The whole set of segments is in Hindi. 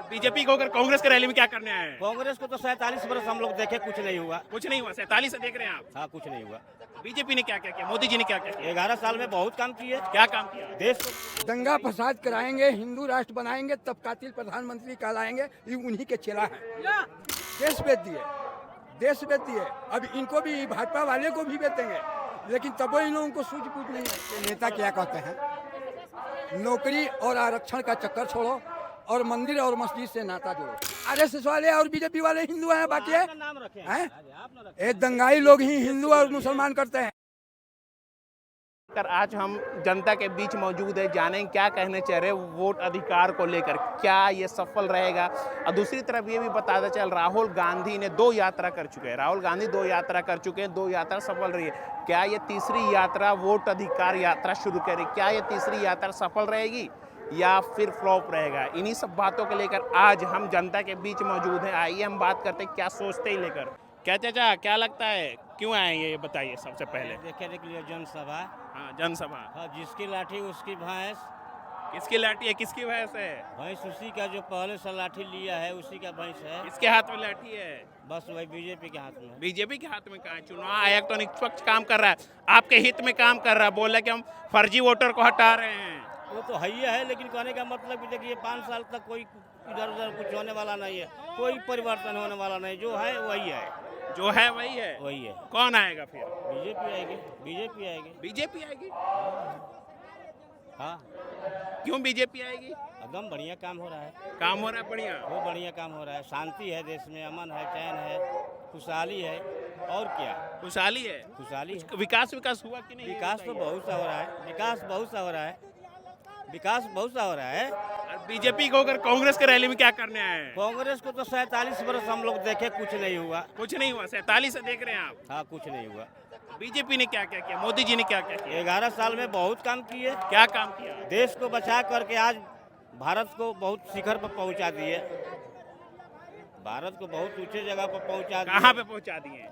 बीजेपी को अगर कांग्रेस के रैली में क्या करने आए हैं? कांग्रेस को तो 47 वर्ष हम लोग देखे, कुछ नहीं हुआ। कुछ नहीं हुआ, 47 से देख रहे हैं आप। हाँ, कुछ नहीं हुआ। बीजेपी ने क्या क्या किया, मोदी जी ने क्या क्या किया? 11 साल में बहुत काम किए। क्या काम किया? देश को दंगा फसाद कराएंगे, हिंदू राष्ट्र बनाएंगे, तब कातिल प्रधानमंत्री कहलाएंगे। ये उन्हीं के चेला हैं। देश बेच दिए, देश बेच दिए। अब इनको भी, भाजपा वाले को भी बेचेंगे, लेकिन तब इन लोगों को सूझबूझ नहीं है। नेता क्या कहते हैं, नौकरी और आरक्षण का चक्कर छोड़ो और मंदिर और मस्जिद से नाता जोड़ो। आरएसएस वाले और बीजेपी वाले हिंदू हैं, बाकी है नाम रखे हैं? ये दंगाई लोग ही हिंदू और मुसलमान करते हैं। आज हम जनता के बीच मौजूद है, जानें क्या कहने चाह रहे वोट अधिकार को लेकर, क्या ये सफल रहेगा। और दूसरी तरफ ये भी बताता चल, राहुल गांधी ने 2 यात्रा कर चुके हैं, राहुल गांधी 2 यात्रा कर चुके हैं, 2 यात्रा सफल रही है। क्या ये तीसरी यात्रा वोट अधिकार यात्रा शुरू करें, क्या ये तीसरी यात्रा सफल रहेगी या फिर फ्लॉप रहेगा? इन्हीं सब बातों को लेकर आज हम जनता के बीच मौजूद हैं। आइए हम बात करते हैं क्या सोचते ही लेकर। क्या चाचा, क्या लगता है क्यों आए ये बताइए सबसे पहले। देखने के लिए जनसभा। हाँ, जनसभा। हाँ, जिसकी लाठी उसकी भैंस। किसकी लाठी है, किसकी भैंस है? भैंस उसी का जो पहले से लाठी लिया है, उसी का भैंस है। किसके हाथ में लाठी है? बस वही बीजेपी के हाथ में है। बीजेपी के हाथ में कहाँ है? चुनाव आयोग तो निष्पक्ष काम कर रहा है, आपके हित में काम कर रहा है, बोल रहा है कि हम फर्जी वोटर को हटा रहे हैं। वो तो है ही है, लेकिन कहने का मतलब कि देखिए 5 साल तक कोई इधर उधर कुछ होने वाला नहीं है, कोई परिवर्तन होने वाला नहीं। जो है वही है, जो है वही है, वही है। कौन आएगा फिर? बीजेपी आएगी, बीजेपी आएगी। बीजेपी आएगी? हाँ, क्यों बीजेपी आएगी? एकदम बढ़िया काम हो रहा है। काम हो रहा है बढ़िया। वो बढ़िया काम हो रहा है, शांति है देश में, अमन है, चैन है, खुशहाली है। और क्या? खुशहाली है। खुशहाली है। विकास हुआ कि नहीं? विकास तो बहुत सा हो रहा है, विकास बहुत सा हो रहा है, विकास बहुत सा हो रहा है। और बीजेपी को अगर कांग्रेस के रैली में क्या करने आए हैं? कांग्रेस को तो 47 वर्ष हम लोग देखे, कुछ नहीं हुआ। कुछ नहीं हुआ, 47 से देख रहे हैं आप। हाँ, कुछ नहीं हुआ। बीजेपी ने क्या क्या किया, मोदी जी ने क्या क्या किया? 11 साल में बहुत काम किए। क्या काम किया? देश को बचा करके आज भारत को बहुत शिखर पर पहुंचा दिए, भारत को बहुत ऊंचे जगह पर पहुंचा दिए। कहाँ पे पहुंचा दिए?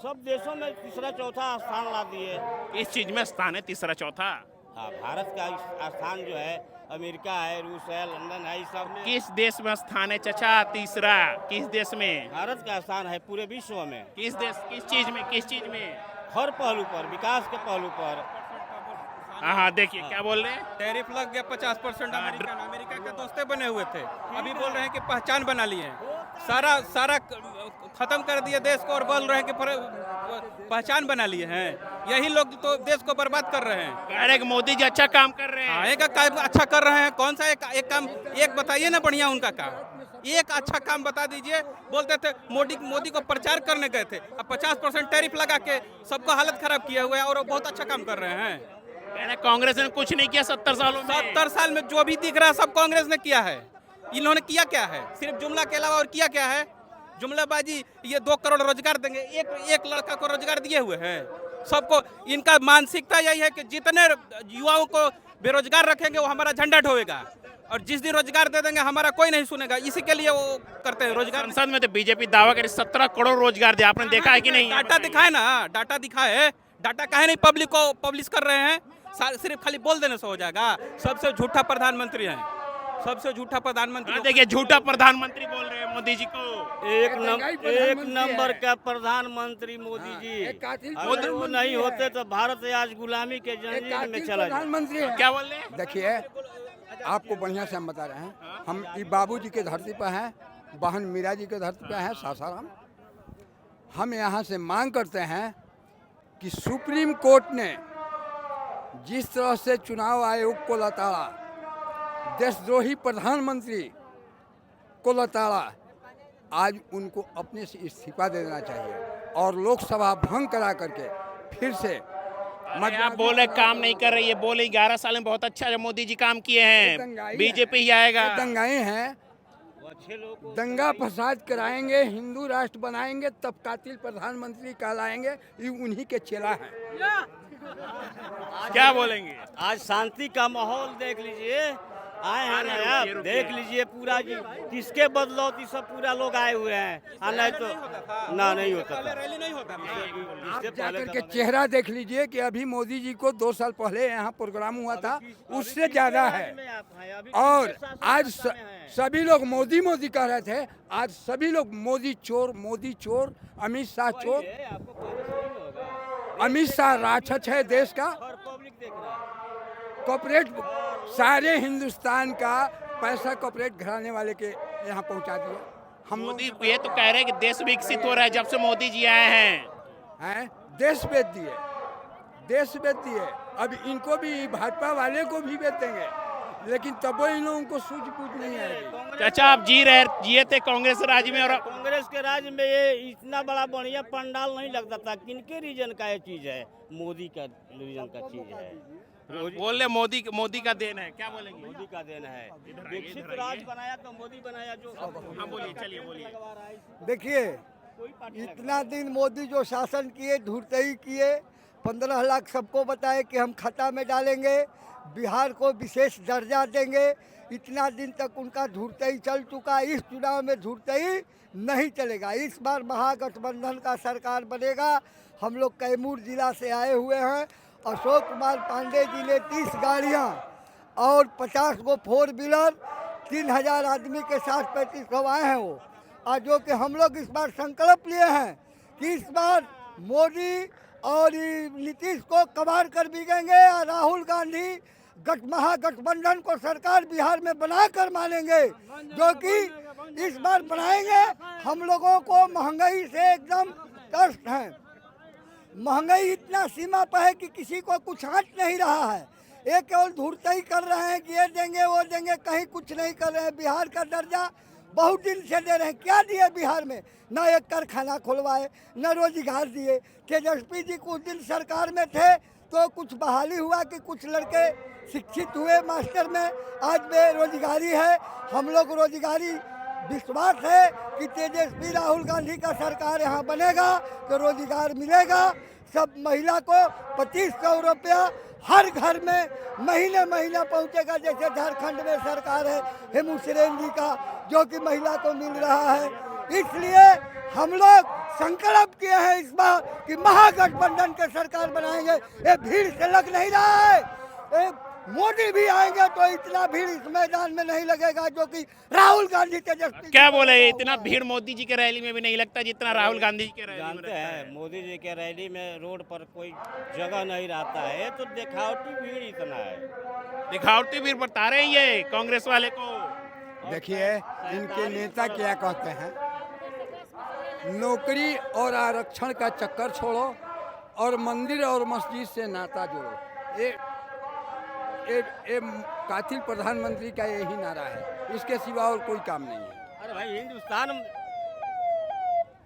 सब देशों में तीसरा चौथा स्थान ला दिए। इस चीज में स्थान है तीसरा चौथा? हाँ, भारत का स्थान जो है, अमेरिका है, रूस है, लंदन है, इस सब में। किस देश में स्थान है चाचा तीसरा? किस देश में? भारत का स्थान है पूरे विश्व में। किस देश, किस चीज में, किस चीज में? हर पहलू पर, विकास के पहलू पर। हाँ, देखिए क्या बोल रहे हैं। टैरिफ लग गया 50%। अमेरिका के दोस्ते बने हुए थे, अभी बोल रहे हैं कि पहचान बना लिए हैं। सारा खत्म कर दिए देश को और बोल रहे हैं कि पहचान बना लिए हैं। यही लोग तो देश को बर्बाद कर रहे हैं। कह रहे कि मोदी जी अच्छा काम कर रहे हैं। हाँ, एक काम अच्छा कर रहे हैं। कौन सा एक काम एक बताइए ना बढ़िया उनका काम, एक अच्छा काम बता दीजिए। बोलते थे मोदी को प्रचार करने गए थे, अब 50% टैरिफ लगा के सबको हालत खराब किए हुए हैं और वो बहुत अच्छा काम कर रहे हैं। कह रहे कांग्रेस ने कुछ नहीं किया 70 सालों में। 70 साल में जो भी दिख रहा है सब कांग्रेस ने किया है। इन्होंने किया क्या है? सिर्फ जुमला के अलावा और किया क्या है? जुमलाबाजी। ये 2 करोड़ रोजगार देंगे, एक लड़का को रोजगार दिए हुए हैं सबको। इनका मानसिकता यही है कि जितने युवाओं को बेरोजगार रखेंगे वो हमारा झंडा ढोएगा, और जिस दिन रोजगार दे देंगे हमारा कोई नहीं सुनेगा। इसी के लिए वो करते हैं रोजगार। संसद में तो बीजेपी दावा करे 17 करोड़ रोजगार दिया, आपने देखा है कि नहीं? डाटा दिखाए ना, डाटा दिखाए। डाटा काहे नहीं पब्लिक को पब्लिश कर रहे हैं? सिर्फ खाली बोल देने से हो जाएगा? सबसे झूठा प्रधानमंत्री है, सबसे झूठा प्रधानमंत्री। देखिए झूठा प्रधानमंत्री बोल रहे हैं मोदी जी को। एक नंबर का प्रधानमंत्री मोदी जी। अगर वो नहीं होते तो भारत आज गुलामी के जंजीर में चला जाता। प्रधानमंत्री है। क्या बोल रहे हैं? देखिए, आपको बढ़िया से हम बता रहे हैं, हम बाबू जी के धरती पर हैं, बहन मीरा जी के धरती पर हैं, सासाराम। हम यहाँ से मांग करते हैं कि सुप्रीम कोर्ट ने जिस तरह से चुनाव आयोग को लताड़ा, देशद्रोही प्रधानमंत्री को लताड़ा, आज उनको अपने से इस्तीफा दे देना चाहिए और लोकसभा भंग करा करके फिर से आप बोले काम नहीं कर रही है, बोले 11 साल में बहुत अच्छा मोदी जी काम किए हैं, बीजेपी ही आएगा। दंगाई हैं, दंगा फसाद कराएंगे, हिंदू राष्ट्र बनाएंगे, तब कातिल प्रधानमंत्री कहलाएंगे। ये उन्हीं के चेला हैं। क्या बोलेंगे? आज शांति का माहौल देख लीजिए, आए हैं ना आप देख लीजिए पूरा जी, किसके बदलौती सब पूरा लोग आए हुए हैं। नहीं तो ना नहीं होता था। रैली नहीं होता था। आप जाकर के चेहरा देख लीजिए कि अभी मोदी जी को 2 साल पहले यहाँ प्रोग्राम हुआ था, उससे ज्यादा है। और आज सभी लोग मोदी मोदी कह रहे थे, आज सभी लोग मोदी चोर, अमित शाह चोर, अमित शाह राक्षस है देश का। पब्लिक देख रहा है। कॉर्पोरेट सारे हिंदुस्तान का पैसा कॉर्पोरेट घराने वाले के यहाँ पहुँचा दिया। हम लोग मोदी ये तो कह रहे हैं कि देश विकसित हो रहा है जब से मोदी जी आए हैं। देश बेच दिए। अब इनको भी भाजपा वाले को भी बेचेंगे, लेकिन तब इन लोगों को सूझ बूझ नहीं आएगी। चाचा आप जिए थे कांग्रेस राज में, और कांग्रेस के राज में ये इतना बड़ा बढ़िया पंडाल नहीं लगता था। किनके रीजन का ये चीज है? मोदी का रीजन का चीज है। बोल रहे मोदी का देन है, क्या बोलेंगे? मोदी का देन है। विकसित राज बनाया तो मोदी बनाया जो। हाँ बोलिए, चलिए बोलिए। देखिए, इतना दिन मोदी जो शासन किए, धूर्तई किए, 15 लाख सबको बताए कि हम खता में डालेंगे, बिहार को विशेष दर्जा देंगे। इतना दिन तक उनका धूर्तई चल चुका। इस चुनाव में धूर्तई नहीं चलेगा। इस बार महागठबंधन का सरकार बनेगा। हम लोग कैमूर जिला से आए हुए हैं। अशोक कुमार पांडे जी ने 30 गाड़ियाँ और 50 गो 4 व्हीलर, 3000 आदमी के साथ 3500 आए हैं वो। और जो कि हम लोग इस बार संकल्प लिए हैं कि इस बार मोदी और नीतीश को कबाड़ कर बिकेंगे और राहुल गांधी महागठबंधन को सरकार बिहार में बनाकर मानेंगे, जो कि इस बार बनाएंगे। हम लोगों को महंगाई से एकदम त्रस्त हैं। महंगाई इतना सीमा पर है कि किसी को कुछ आँच नहीं रहा है। ये केवल धूर्तई कर रहे हैं कि ये देंगे वो देंगे, कहीं कुछ नहीं कर रहे हैं। बिहार का दर्जा बहुत दिन से दे रहे हैं। क्या दिए बिहार में? न एक कारखाना खुलवाए, न रोजगार दिए। तेजस्वी जी कुछ दिन सरकार में थे तो कुछ बहाली हुआ कि कुछ लड़के शिक्षित हुए मास्टर में, आज बेरोजगारी है। हम लोग रोजगारी विश्वास है कि तेजस्वी राहुल गांधी का सरकार यहाँ बनेगा तो रोजगार मिलेगा। सब महिला को 2500 रुपया हर घर में महीने पहुँचेगा। जैसे झारखंड में सरकार है हेमंत सोरेन जी का, जो कि महिला को मिल रहा है। इसलिए हम लोग संकल्प किए हैं इस बार कि महागठबंधन के सरकार बनाएंगे। ये भीड़ से लग नहीं रहा है। मोदी भी आएंगे तो इतना भीड़ इस मैदान में नहीं लगेगा जो कि राहुल गांधी तेजस्वी। क्या बोले, इतना भीड़ मोदी जी के रैली में भी नहीं लगता जितना राहुल गांधी जी के रैली में जानते लगता है। हैं मोदी जी के रैली में रोड पर कोई जगह नहीं रहता है, तो दिखावटी भीड़ इतना है। दिखावटी भीड़ बता रहे हैं ये कांग्रेस वाले को। देखिए इनके नेता क्या कहते हैं, नौकरी और आरक्षण का चक्कर छोड़ो और मंदिर और मस्जिद से नाता जोड़ो। ये कातिल प्रधानमंत्री का यही नारा है, इसके सिवा और कोई काम नहीं है। अरे भाई, हिंदुस्तान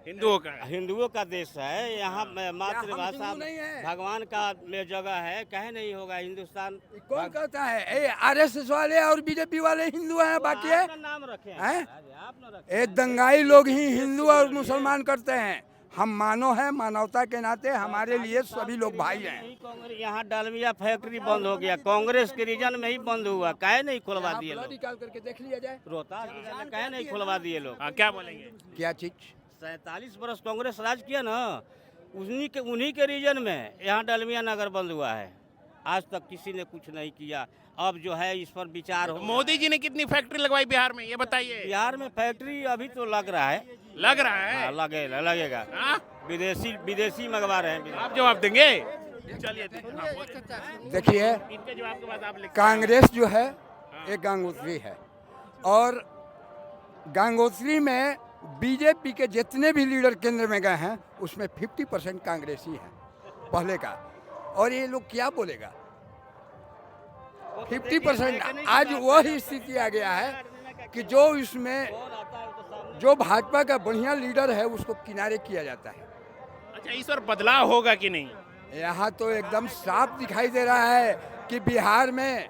हिंदुओं का देश है। यहाँ मातृभाषा हिंदू नहीं है। भगवान का में जगह है, कहे नहीं होगा हिंदुस्तान। कौन कहता है? आरएसएस वाले और बीजेपी वाले हिंदू हैं, बाकी है आपका नाम रखे हैं? आप ना रखे। ये दंगाई लोग ही हिंदू और मुसलमान करते हैं। हम मानव हैं, मानवता के नाते हमारे लिए सभी लोग भाई हैं। कांग्रेस यहाँ डालमिया फैक्ट्री बंद हो गया, कांग्रेस के रीजन में ही बंद हुआ। काहे नहीं खुलवा दिए लोग? निकाल करके देख लिया जाए। रोहतास रीजन में काहे नहीं खुलवा दिए लोग? क्या बोलेंगे? क्या चीज? 47 वर्ष कांग्रेस राज किया ना, उन्हीं के रीजन में यहाँ डालमिया नगर बंद हुआ है। आज तक किसी ने कुछ नहीं किया। अब जो है इस पर विचार हो। मोदी जी ने कितनी फैक्ट्री लगवाई बिहार में, ये बताइए। बिहार में फैक्ट्री अभी तो लग रहा है। हाँ, लगेगा। हाँ? विदेशी मंगवा रहे हैं। आप जवाब देंगे? चलिए देखिए, इनके जवाब के बाद आप लिखिए। कांग्रेस जो है एक गंगोत्री है, और गंगोत्री में बीजेपी के जितने भी लीडर केंद्र में गए हैं उसमें 50% कांग्रेसी हैं पहले का। और ये लोग क्या बोलेगा? 50%। आज वही स्थिति आ गया है कि जो इसमें जो भाजपा का बढ़िया लीडर है उसको किनारे किया जाता है। अच्छा, इस बार बदलाव होगा कि नहीं? यहाँ तो एकदम साफ दिखाई दे रहा है कि बिहार में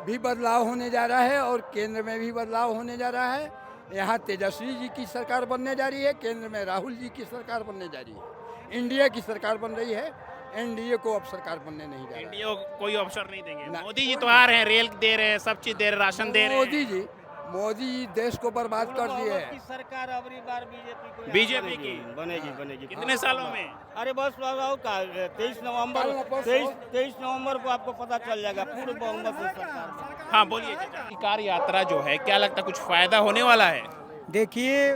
भी बदलाव होने जा रहा है और केंद्र में भी बदलाव होने जा रहा है। यहाँ तेजस्वी जी की सरकार बनने जा रही है, केंद्र में राहुल जी की सरकार बनने जा रही है, इंडिया की सरकार बन रही है। एनडीए को अब सरकार बनने नहीं जा रहा है। एनडीए को कोई अवसर नहीं देंगे। ना। मोदी जी तो आ रहे हैं, रेल दे रहे हैं, सब चीज दे रहे हैं, राशन दे रहे हैं। मोदी जी देश को बर्बाद कर दिए की सरकार अगली बार बीजेपी बीजेपी की बनेगी। कितने सालों में? अरे बस आओ का 23 नवंबर को आपको पता चल जाएगा पूर्ण बहुमत से सरकार बनेगी। हाँ बोलिए चाचा। कार यात्रा जो है, क्या लगता है कुछ फायदा होने वाला है? देखिए,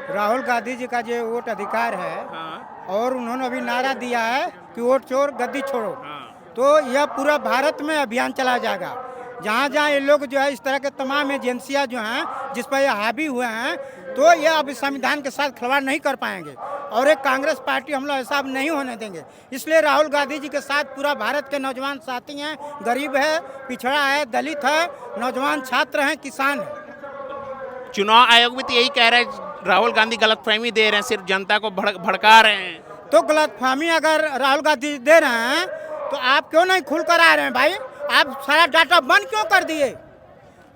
राहुल गांधी जी का जो वोट अधिकार है हाँ और उन्होंने अभी नारा दिया है कि वोट चोर गद्दी छोड़ो, हाँ। तो यह पूरा भारत में अभियान चला जाएगा। जहाँ जहाँ ये लोग जो है इस तरह के तमाम एजेंसियाँ जो हैं जिस पर ये हावी हुए हैं, तो ये अब संविधान के साथ खिलवाड़ नहीं कर पाएंगे और एक कांग्रेस पार्टी हम लोग ऐसा अब नहीं होने देंगे। इसलिए राहुल गांधी जी के साथ पूरा भारत के नौजवान साथी हैं, गरीब है, पिछड़ा है, दलित है, नौजवान छात्र हैं, किसान हैं। चुनाव आयोग भी तो यही कह रहा है, राहुल गांधी गलतफहमी दे रहे हैं, सिर्फ जनता को भड़का रहे हैं। तो गलतफहमी अगर राहुल गांधी दे रहे हैं तो आप क्यों नहीं खुल कर आ रहे हैं भाई? आप सारा डाटा बंद क्यों कर दिए?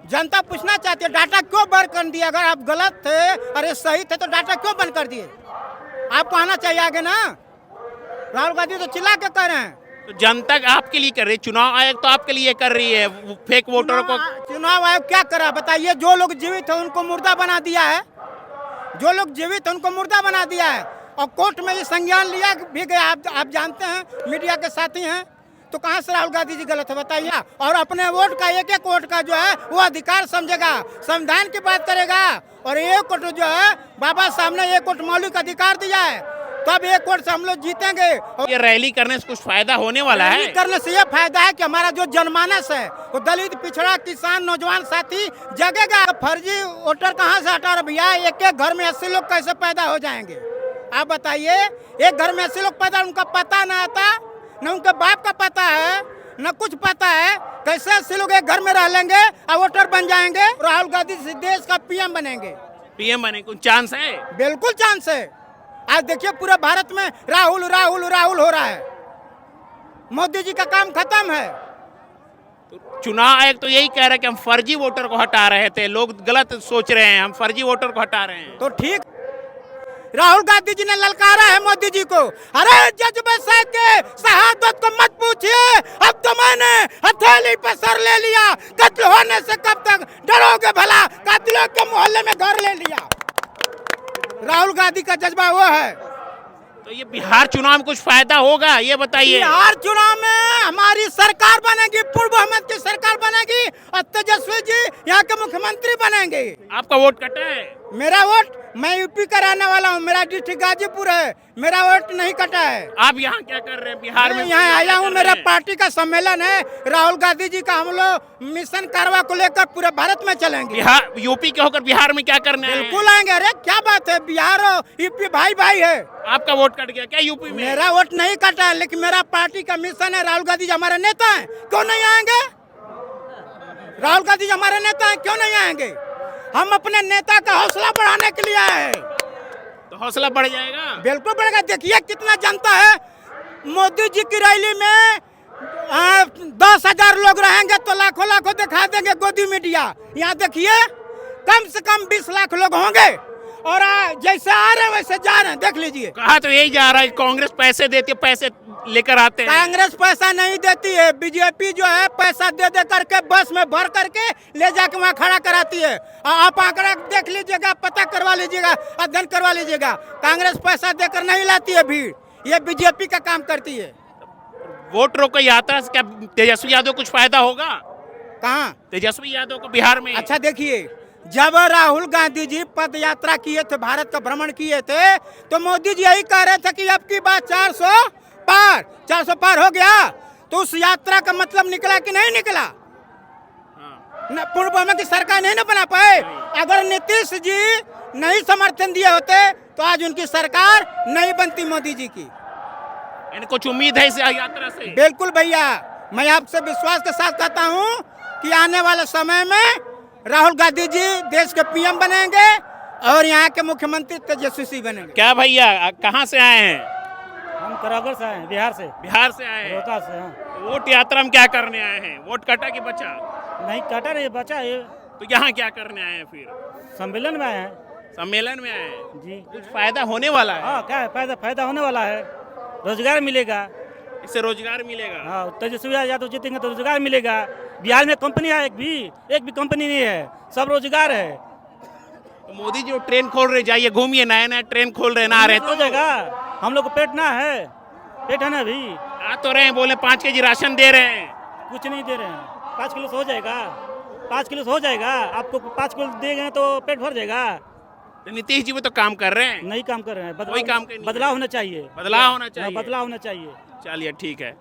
जनता पूछना चाहती है डाटा क्यों बंद कर दिए? अगर आप गलत थे और ये सही थे तो डाटा क्यों बंद कर दिए? आपको आना चाहिए आगे ना। राहुल गांधी तो चिल्ला के कह रहे हैं। तो जनता आपके लिए कर रही है, चुनाव आयोग तो आपके लिए कर रही है, फेक वोटरों को। चुनाव आयोग क्या करा बताइए? जो लोग जीवित है उनको मुर्दा बना दिया है, जो लोग जीवित है उनको मुर्दा बना दिया है और कोर्ट में ये संज्ञान लिया भी गया। आप जानते हैं, मीडिया के साथी हैं, तो कहाँ से राहुल गांधी जी गलत है बताइए? और अपने वोट का एक वोट का जो है वो अधिकार समझेगा, संविधान की बात करेगा और एक वोट जो है बाबा साहब ने एक वोट मौलिक अधिकार दिया है, तब एक वोट से हम लोग जीतेंगे। ये रैली करने से कुछ फायदा होने वाला है? रैली करने से ये फायदा है कि हमारा जो जनमानस है वो दलित, पिछड़ा, किसान, नौजवान साथी जगेगा। फर्जी वोटर कहाँ से हटा रहे भैया? एक एक घर में 80 लोग कैसे पैदा हो जाएंगे आप बताइए? एक घर में 80 लोग पैदा, उनका पता ना आता, न उनके बाप का पता है, न कुछ पता है। कैसे 80 लोग एक घर में रह लेंगे और वोटर बन जाएंगे? राहुल गांधी देश का पीएम बनेंगे। पीएम बने कुछ चांस है? बिल्कुल चांस है। आज देखिए पूरे भारत में राहुल राहुल राहुल हो रहा है। मोदी जी का काम खत्म है। तो चुनाव आयोग तो यही कह रहा है कि हम फर्जी वोटर को हटा रहे थे, लोग गलत सोच रहे हैं, हम फर्जी वोटर को हटा रहे हैं। तो ठीक, राहुल गांधी जी ने ललकारा है मोदी जी को, अरे जज्बे से के शहादत को मत पूछिए, अब तो मैंने हथेली पर सर ले लिया, कत्ल होने से कब तक डरोगे भला, कातिलों के मोहल्ले में घर ले लिया। राहुल गांधी का जज्बा वो है। तो ये बिहार चुनाव में कुछ फायदा होगा ये बताइए? बिहार चुनाव में हमारी सरकार बनेगी, पूर्व अहमद की सरकार बनेगी और तेजस्वी जी यहाँ के मुख्यमंत्री बनेंगे। आपका वोट कटा है? मेरा वोट, मैं यूपी का रहने वाला हूँ, मेरा डिस्ट्रिक्ट गाजीपुर है, मेरा वोट नहीं कटा है। आप यहाँ क्या कर रहे हैं बिहार में? यहाँ आया हूँ, मेरा पार्टी का सम्मेलन है, राहुल गांधी जी का हम लोग मिशन कारवा को लेकर पूरे भारत में चलेंगे। बिहार यूपी के होकर बिहार में क्या करने आए हैं? बिल्कुल आएंगे। अरे क्या बात है, बिहार और यूपी भाई भाई है। आपका वोट कट गया क्या यूपी में? मेरा वोट नहीं कटा है, लेकिन मेरा पार्टी का मिशन है। राहुल गांधी जी हमारे नेता हैं, क्यों नहीं आएंगे? राहुल गांधी जी हमारे नेता हैं, क्यों नहीं आएंगे? हम अपने नेता का हौसला बढ़ाने के लिए आए हैं। तो हौसला बढ़ जाएगा? बिल्कुल बढ़ेगा। देखिए कितना जनता है। मोदी जी की रैली में 10,000 लोग रहेंगे तो लाखों लाखों दिखा देंगे गोदी मीडिया। यहाँ देखिए कम से कम 20 लाख लोग होंगे और जैसे आ रहे हैं वैसे जा रहे हैं, देख लीजिए। कहा तो यही जा रहा है, कांग्रेस पैसे देती है, पैसे लेकर आते हैं। कांग्रेस पैसा नहीं देती है, बीजेपी जो है पैसा दे दे करके बस में भर करके ले जाके वहाँ खड़ा कराती है। आप आंकड़ा देख लीजिएगा, पता करवा लीजिएगा, अध्ययन करवा लीजिएगा। कांग्रेस पैसा देकर नहीं लाती है भीड़, ये बीजेपी का काम करती है। वोट रोको यात्रा से क्या तेजस्वी यादव कुछ फायदा होगा? कहाँ तेजस्वी यादव को बिहार में? अच्छा देखिए, जब राहुल गांधी जी पद यात्रा किए थे, भारत का भ्रमण किए थे, तो मोदी जी यही कह रहे थे कि अब की बात 400 पार हो गया। तो उस यात्रा का मतलब निकला कि नहीं निकला? पूर्व में की सरकार नहीं ना बना पाए। अगर नीतीश जी नहीं समर्थन दिए होते तो आज उनकी सरकार नहीं बनती मोदी जी की। इनको कुछ उम्मीद है इस यात्रा से? बिल्कुल भैया, मैं आपसे विश्वास के साथ कहता हूँ कि आने वाले समय में राहुल गांधी जी देश के पीएम बनेंगे और यहाँ के मुख्यमंत्री तेजस्वी बनेंगे। क्या भैया कहाँ से आए हैं? हम करागढ़ से आए हैं, बिहार से। बिहार से आए हैं? रोहतास से। हाँ। वोट यात्रा में क्या करने आए हैं? वोट कटा कि बचा? नहीं कटा नहीं, बचा है। तो यहाँ क्या करने आए हैं फिर? सम्मेलन में आए हैं सम्मेलन में आए हैं जी। कुछ फायदा होने वाला है? हाँ, क्या है फायदा होने वाला है, रोजगार मिलेगा। इससे रोजगार मिलेगा। हाँ, तेजस्वी यादव जीतेंगे तो रोजगार मिलेगा। बिहार में कंपनी है एक भी कंपनी नहीं है, सब रोजगार है। तो मोदी जी ट्रेन खोल रहे, जाइए घूमिए, नया नया ट्रेन खोल रहे, ना आ रहे हो तो जाएगा। हम लोग को पेट ना है, पेट है ना अभी। आ तो रहे हैं, बोले 5 केजी राशन दे रहे हैं। कुछ नहीं दे रहे हैं। 5 किलो से हो जाएगा, 5 किलो से हो जाएगा। आपको 5 किलो देंगे तो पेट भर जाएगा। तो नीतीश जी भी तो काम कर रहे हैं। नहीं काम कर रहे हैं। कोई काम नहीं बदलाव होना चाहिए। बदलाव होना चाहिए। बदलाव होना चाहिए। चलिए ठीक है।